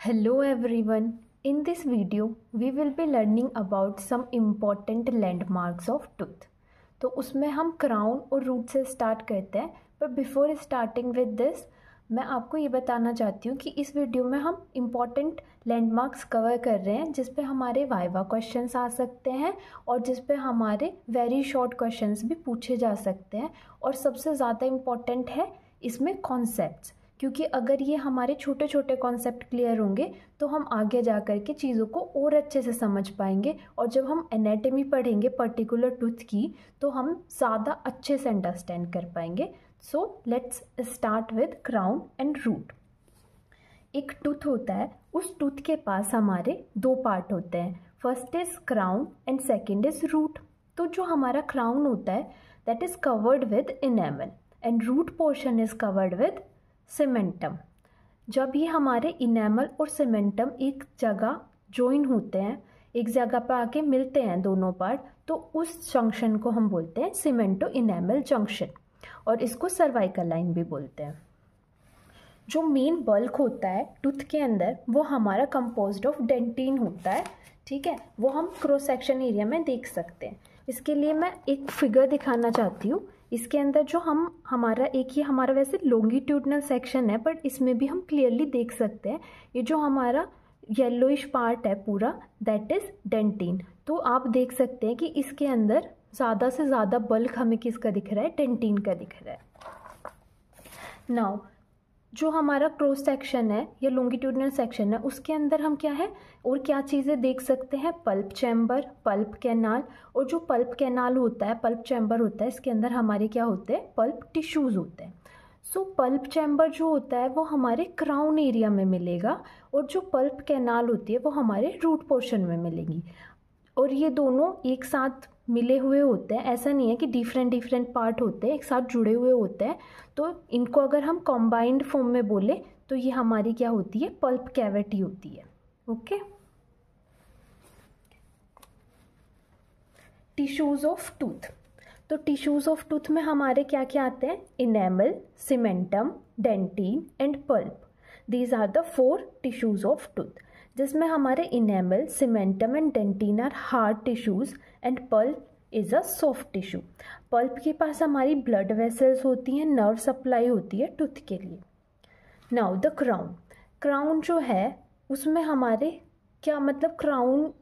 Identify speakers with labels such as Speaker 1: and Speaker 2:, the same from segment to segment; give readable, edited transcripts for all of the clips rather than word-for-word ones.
Speaker 1: Hello everyone. In this video, we will be learning about some important landmarks of tooth. तो उसमें हम crown और root से start करते हैं, पर बिफोर स्टार्टिंग विद दिस मैं आपको ये बताना चाहती हूँ कि इस वीडियो में हम इम्पॉर्टेंट लैंडमार्क्स कवर कर रहे हैं जिस पे हमारे वाइवा क्वेश्चंस आ सकते हैं और जिस पे हमारे वेरी शॉर्ट क्वेश्चंस भी पूछे जा सकते हैं। और सबसे ज़्यादा इम्पॉर्टेंट है इसमें कॉन्सेप्ट्स, क्योंकि अगर ये हमारे छोटे छोटे कॉन्सेप्ट क्लियर होंगे तो हम आगे जा कर के चीज़ों को और अच्छे से समझ पाएंगे। और जब हम एनाटॉमी पढ़ेंगे पर्टिकुलर टूथ की तो हम ज़्यादा अच्छे से अंडरस्टैंड कर पाएंगे। So let's start with crown and root. एक टूथ होता है, उस टूथ के पास हमारे दो पार्ट होते हैं, first is crown and second is root. तो जो हमारा क्राउन होता है that is covered with enamel and root portion is covered with cementum. जब ये हमारे इनेमल और सीमेंटम एक जगह ज्वाइन होते हैं, एक जगह पर आके मिलते हैं दोनों पार्ट, तो उस जंक्शन को हम बोलते हैं सीमेंटो इनेमल जंक्शन, और इसको सर्वाइकल लाइन भी बोलते हैं। जो मेन बल्क होता है टूथ के अंदर वो हमारा कंपोज्ड ऑफ डेंटिन होता है, ठीक है। वो हम क्रॉस सेक्शन एरिया में देख सकते हैं। इसके लिए मैं एक फिगर दिखाना चाहती हूँ। इसके अंदर जो हमारा हमारा वैसे लॉन्गिट्यूडनल सेक्शन है, बट इसमें भी हम क्लियरली देख सकते हैं ये जो हमारा येलोइश पार्ट है पूरा दैट इज डेंटिन। तो आप देख सकते हैं कि इसके अंदर ज़्यादा से ज़्यादा बल्क हमें किसका दिख रहा है, डेंटिन का दिख रहा है। नाउ जो हमारा क्रॉस सेक्शन है या लॉन्गिट्यूडनल सेक्शन है उसके अंदर हम क्या है और क्या चीज़ें देख सकते हैं, पल्प चैम्बर, पल्प कैनाल। और जो पल्प कैनाल होता है, पल्प चैम्बर होता है, इसके अंदर हमारे क्या होते हैं, पल्प टिश्यूज़ होते हैं। सो पल्प चैम्बर जो होता है वो हमारे क्राउन एरिया में मिलेगा और जो पल्प कैनाल होती है वो हमारे रूट पोर्शन में मिलेगी। और ये दोनों एक साथ मिले हुए होते हैं, ऐसा नहीं है कि डिफरेंट पार्ट होते हैं, एक साथ जुड़े हुए होते हैं। तो इनको अगर हम कॉम्बाइंड फॉर्म में बोले तो ये हमारी क्या होती है, पल्प कैविटी होती है। Okay, tissues of tooth. तो टिश्यूज ऑफ टूथ में हमारे क्या क्या आते हैं, enamel, cementum, dentin and pulp. These are the 4 tissues of tooth, जिसमें हमारे enamel, cementum and dentin are hard tissues and pulp is a soft tissue. Pulp के पास हमारी ब्लड वेसल्स होती हैं, नर्व सप्लाई होती है टूथ के लिए। Now the crown. क्राउन जो है उसमें हमारे क्या मतलब, क्राउन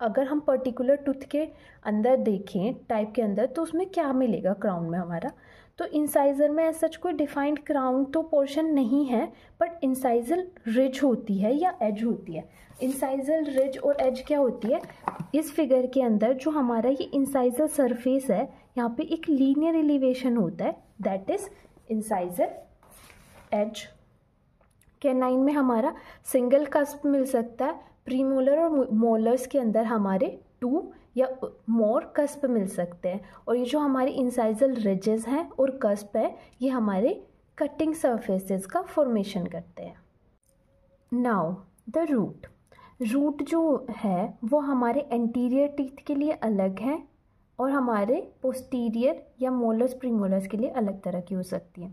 Speaker 1: अगर हम पर्टिकुलर टूथ के अंदर देखें टाइप के अंदर तो उसमें क्या मिलेगा क्राउन में हमारा, तो इंसाइजर में ऐसा कोई डिफाइंड क्राउन तो पोर्शन नहीं है, बट इंसाइजल रिज होती है या एज होती है। इंसाइजल रिज और एज क्या होती है, इस फिगर के अंदर जो हमारा ये इंसाइजल सरफेस है यहाँ पे एक लीनियर एलिवेशन होता है that is incisal edge. Canine में हमारा सिंगल कस्प मिल सकता है, प्रीमोलर और मोलर्स के अंदर हमारे 2 या मोर कस्प मिल सकते हैं। और ये जो हमारे इंसाइजल रिजेस हैं और कस्प है ये हमारे कटिंग सरफेसेस का फॉर्मेशन करते हैं। Now the root. रूट जो है वो हमारे एंटीरियर टीथ के लिए अलग है और हमारे पोस्टीरियर या मोलर्स प्रीमोलर्स के लिए अलग तरह की हो सकती है।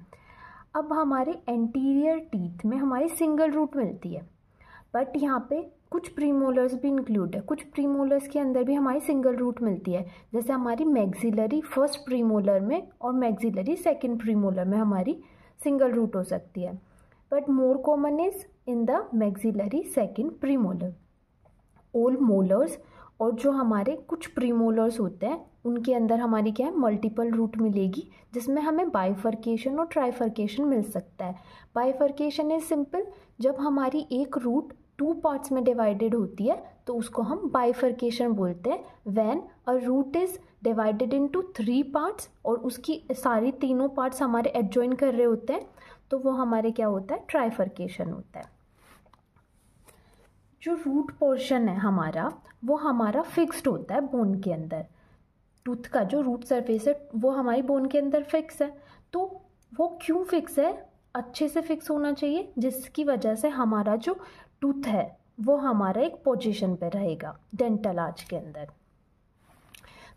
Speaker 1: अब हमारे एंटीरियर टीथ में हमारी सिंगल रूट मिलती है, बट यहाँ पे कुछ प्रीमोलर्स भी इंक्लूड है, कुछ प्रीमोलर्स के अंदर भी हमारी सिंगल रूट मिलती है, जैसे हमारी मैक्सिलरी फर्स्ट प्रीमोलर में और मैक्सिलरी सेकंड प्रीमोलर में हमारी सिंगल रूट हो सकती है, but more common is in the maxillary second premolar. All molars और जो हमारे कुछ प्रीमोलर्स होते हैं उनके अंदर हमारी क्या है, मल्टीपल रूट मिलेगी, जिसमें हमें बाइफर्केशन और ट्राइफर्केशन मिल सकता है। बाइफर्केशन इज सिंपल, जब हमारी एक रूट 2 पार्ट्स में डिवाइडेड होती है तो उसको हम बाइफर्केशन बोलते हैं। When a root is divided into 3 parts और उसकी सारी तीनों पार्ट्स हमारे एडजॉइन कर रहे होते हैं तो वो हमारे क्या होता है, ट्राइफर्केशन होता है। जो रूट पोर्शन है हमारा वो हमारा फिक्स्ड होता है बोन के अंदर। टूथ का जो रूट सरफेस है वो हमारी बोन के अंदर फिक्स है। तो वो क्यों फिक्स है, अच्छे से फिक्स होना चाहिए, जिसकी वजह से हमारा जो टूथ है वो हमारा एक पोजीशन पे रहेगा डेंटल आर्च के अंदर।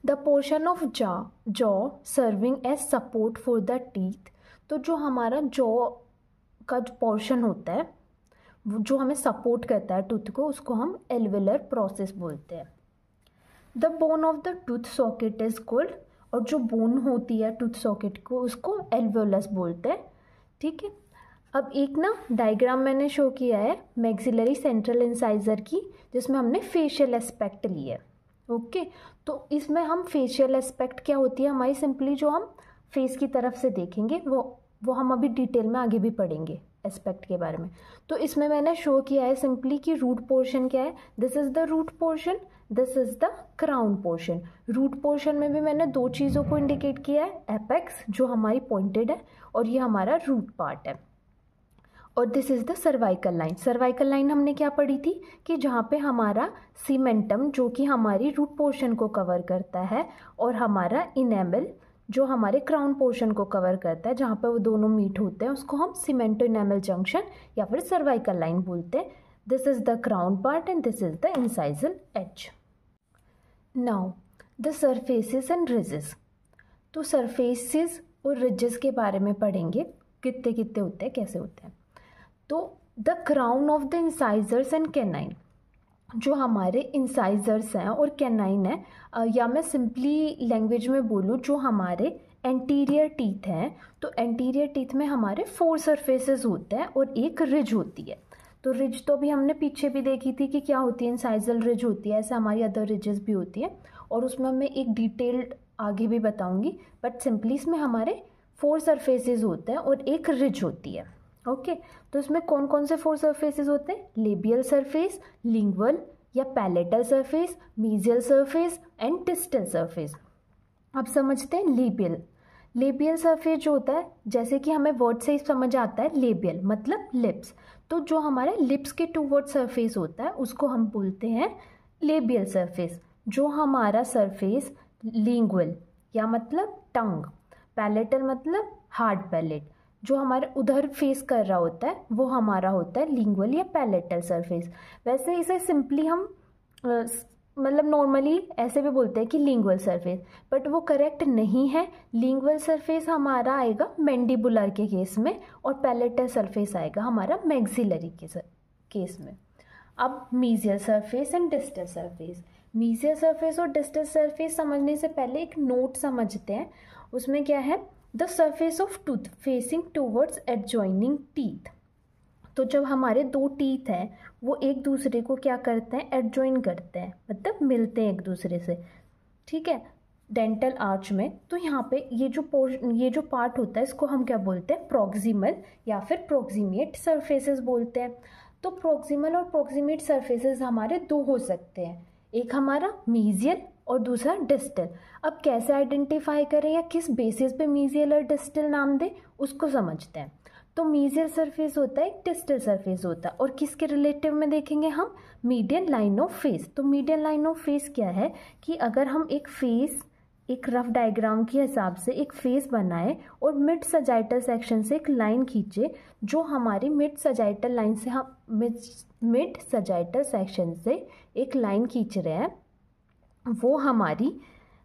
Speaker 1: The portion of jaw serving as support for the teeth. तो जो हमारा जॉ का जो पोर्शन होता है जो हमें सपोर्ट करता है टूथ को, उसको हम एल्वेलर प्रोसेस बोलते हैं। The bone of the tooth socket is called, और जो बोन होती है टूथ सॉकेट को उसको एल्वेलस बोलते हैं। ठीक है, अब एक ना डायग्राम मैंने शो किया है मैक्सिलरी सेंट्रल इंसाइजर की, जिसमें हमने फेशियल एस्पेक्ट लिया है। ओके, तो इसमें हम फेशियल एस्पेक्ट क्या होती है हमारी, सिंपली जो हम फेस की तरफ से देखेंगे वो हम अभी डिटेल में आगे भी पढ़ेंगे एस्पेक्ट के बारे में। तो इसमें मैंने शो किया है सिंपली कि रूट पोर्शन क्या है, this is the root portion, this is the crown portion. Root portion में भी मैंने दो चीज़ों को इंडिकेट किया है, एपेक्स जो हमारी पॉइंटेड है और ये हमारा रूट पार्ट है, और this is the cervical line. Cervical line हमने क्या पढ़ी थी कि जहाँ पे हमारा सीमेंटम जो कि हमारी रूट पोर्शन को कवर करता है, और हमारा इनेमल जो हमारे क्राउन पोर्शन को कवर करता है, जहाँ पे वो दोनों मीट होते हैं, उसको हम सीमेंटो इनेमल जंक्शन या फिर सर्वाइकल लाइन बोलते हैं। This is the crown part and this is the incisal edge. Now the surfaces and ridges. तो सरफेसेस और रिजेस के बारे में पढ़ेंगे, कितने कितने होते हैं, कैसे होते हैं। तो the crown of the incisors and canine, जो हमारे इंसाइजर्स हैं और कैनाइन है, या मैं सिंपली लैंग्वेज में बोलूँ जो हमारे एंटीरियर टीथ हैं, तो एंटीरियर टीथ में हमारे 4 सरफेसेस होते हैं और एक रिज होती है। तो रिज तो भी हमने पीछे भी देखी थी कि क्या होती है, इंसाइजल रिज होती है, ऐसे हमारी अदर रिजेस भी होती है, और उसमें मैं एक डिटेल्ड आगे भी बताऊंगी, बट सिंपली इसमें हमारे 4 सरफेसेस होते हैं और एक रिज होती है। ओके, तो इसमें कौन कौन से 4 सरफेसेस होते हैं, लेबियल सरफेस, लिंगुअल या palatal surface, mesial surface and distal surface. अब समझते हैं लेबियल। लेबियल सरफेस जो होता है, जैसे कि हमें वर्ड से ही समझ आता है, लेबियल मतलब लिप्स, तो जो हमारे लिप्स के टूवर्ड सरफेस होता है उसको हम बोलते हैं लेबियल सरफेस। जो हमारा सरफेस लिंगुअल या मतलब टंग, पैलेटल मतलब हार्ड पैलेट, जो हमारे उधर फेस कर रहा होता है वो हमारा होता है लिंगुअल या पैलेटल सरफेस। वैसे इसे सिंपली हम मतलब नॉर्मली ऐसे भी बोलते हैं कि लिंगुअल सरफेस, बट वो करेक्ट नहीं है। लिंगुअल सरफेस हमारा आएगा मैंडिबुलर के केस में, और पैलेटल सरफेस आएगा हमारा मैक्सिलरी के केस में। अब mesial surface and distal surface. Mesial surface और डिस्टल सरफेस समझने से पहले एक नोट समझते हैं, उसमें क्या है, the surface of tooth facing towards adjoining teeth. तो जब हमारे 2 टीथ हैं वो एक दूसरे को क्या करते हैं, एडजॉइन करते हैं, मतलब मिलते हैं एक दूसरे से। ठीक है, डेंटल आर्च में, तो यहाँ पे ये जो पार्ट होता है इसको हम क्या बोलते हैं, प्रॉक्सिमल या फिर प्रॉक्सिमेट सरफेसेस बोलते हैं। तो प्रॉक्सिमल और प्रॉक्सिमेट सरफेसेस हमारे 2 हो सकते हैं, एक हमारा मीजियल और दूसरा डिस्टल। अब कैसे आइडेंटिफाई करें या किस बेसिस पे मीजियल और डिस्टल नाम दें उसको समझते हैं। तो मीजियल सरफेस होता है, डिस्टल सरफेस होता है, और किसके रिलेटिव में देखेंगे हम, मीडियन लाइन ऑफ फेस। तो मीडियन लाइन ऑफ फेस क्या है कि अगर हम एक रफ डायग्राम के हिसाब से एक फेस बनाए और मिड सजाइटल सेक्शन से एक लाइन खींचे, जो हमारी मिड सजाइटल सेक्शन से एक लाइन खींच रहे हैं, वो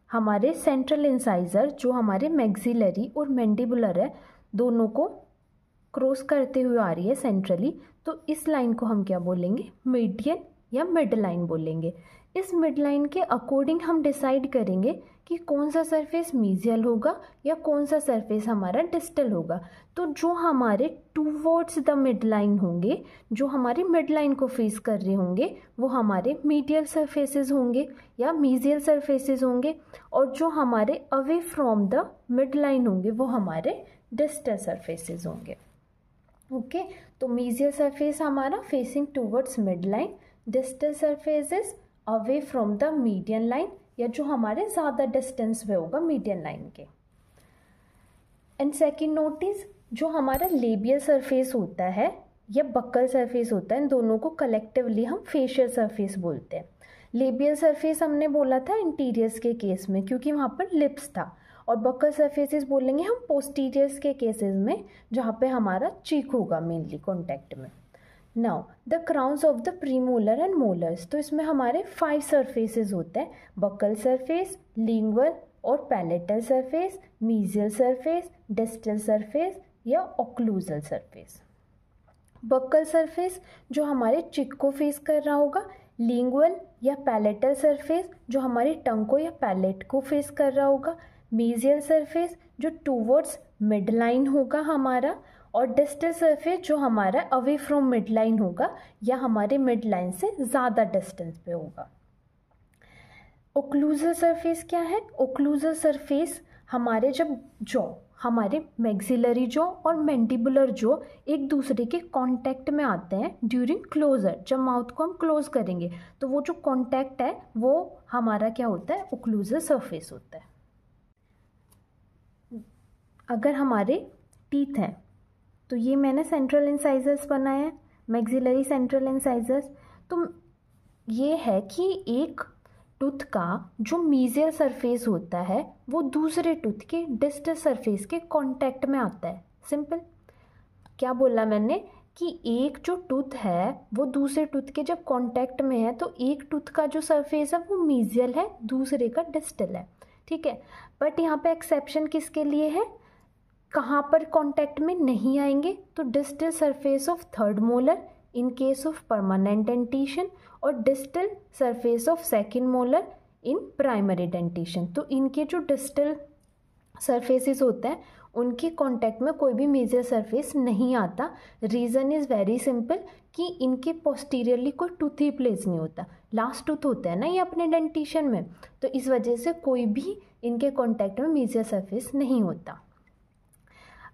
Speaker 1: हमारे सेंट्रल इंसाइजर जो हमारे मैक्सिलरी और मैंडिबुलर है दोनों को क्रॉस करते हुए आ रही है सेंट्रली। तो इस लाइन को हम क्या बोलेंगे, मीडियन या मिड लाइन बोलेंगे। इस मिड लाइन के अकॉर्डिंग हम डिसाइड करेंगे कि कौन सा सरफेस मीजियल होगा या कौन सा सरफेस हमारा डिस्टल होगा। तो जो हमारे टूवर्ड्स द मिड लाइन होंगे, जो हमारी मिड लाइन को फेस कर रहे होंगे, वो हमारे मीडियल सरफेसेस होंगे या मीजियल सरफेसेस होंगे, और जो हमारे away from the mid line होंगे वो हमारे डिस्टल सरफेसेस होंगे। ओके, तो मीजियल सरफेस हमारा facing towards mid line, distal surfaces away from the median line या जो हमारे ज़्यादा डिस्टेंस में होगा मीडियन लाइन के। एंड सेकेंड नोटिस, जो हमारा लेबियल सरफेस होता है या बक्कल सरफेस होता है, इन दोनों को कलेक्टिवली हम फेशियल सरफेस बोलते हैं। लेबियल सरफेस हमने बोला था इंटीरियर्स के केस में क्योंकि वहाँ पर लिप्स था, और बक्कल सरफेसेस बोलेंगे हम पोस्टीरियर्स के केसेस में जहाँ पे हमारा चीक होगा मेनली कॉन्टैक्ट में। Now the crowns of the premolar and molars, तो इसमें हमारे 5 सरफेसेस होते हैं, बक्कल सरफेस, लिंगुअल और palatal surface, mesial surface, distal surface या ऑक्लूजल सरफेस। बक्कल सरफेस जो हमारे चिक को फेस कर रहा होगा, लिंगुअल या पैलेटल सरफेस जो हमारी टंग को या पैलेट को फेस कर रहा होगा, मीजियल सरफेस जो टूवर्ड्स मिड लाइन होगा हमारा, और डिस्टल सरफेस जो हमारा अवे फ्रॉम मिड लाइन होगा या हमारे मिड लाइन से ज़्यादा डिस्टेंस पे होगा। ओक्लूजल सरफेस क्या है? ओक्लूजल सरफेस हमारे जब जॉ, हमारे मैक्सिलरी जॉ और मैंडिबुलर जॉ एक दूसरे के कांटेक्ट में आते हैं ड्यूरिंग क्लोजर, जब माउथ को हम क्लोज करेंगे तो वो जो कांटेक्ट है वो हमारा क्या होता है? ओक्लूजल सरफेस होता है। अगर हमारे टीथ हैं तो ये मैंने सेंट्रल इंसाइजर्स बनाए हैं, मैक्सिलरी सेंट्रल इंसाइजर्स। तो ये है कि एक टूथ का जो मीजियल सरफेस होता है वो दूसरे टूथ के डिस्टल सरफेस के कांटेक्ट में आता है। सिंपल। क्या बोला मैंने कि एक जो टूथ है वो दूसरे टूथ के जब कांटेक्ट में है तो एक टूथ का जो सरफेस है वो मीजियल है, दूसरे का डिस्टल है। ठीक है, बट यहाँ पे एक्सेप्शन किसके लिए है? कहाँ पर कांटेक्ट में नहीं आएंगे? तो distal surface of third molar in case of permanent dentition और distal surface of second molar in primary dentition. तो इनके जो डिस्टल सरफेसेस होते हैं उनके कांटेक्ट में कोई भी मेजर सरफेस नहीं आता। रीज़न इज़ वेरी सिंपल कि इनके पोस्टीरियरली कोई टूथ ही प्लेस नहीं होता, लास्ट टूथ होता है ना ये अपने डेंटिशन में, तो इस वजह से कोई भी इनके कांटेक्ट में मेजर सरफेस नहीं होता।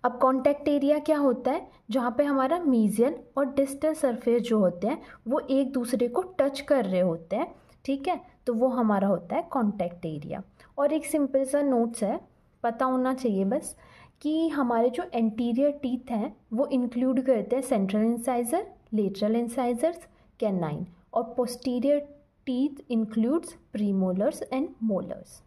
Speaker 1: अब कॉन्टैक्ट एरिया क्या होता है? जहाँ पे हमारा मीजियल और डिस्टल सरफेस जो होते हैं वो एक दूसरे को टच कर रहे होते हैं। ठीक है, तो वो हमारा होता है कॉन्टैक्ट एरिया। और एक सिंपल सा नोट्स है, पता होना चाहिए बस, कि हमारे जो एंटीरियर टीथ हैं वो इंक्लूड करते हैं central incisor, lateral incisors, canine, और posterior teeth includes premolars and molars.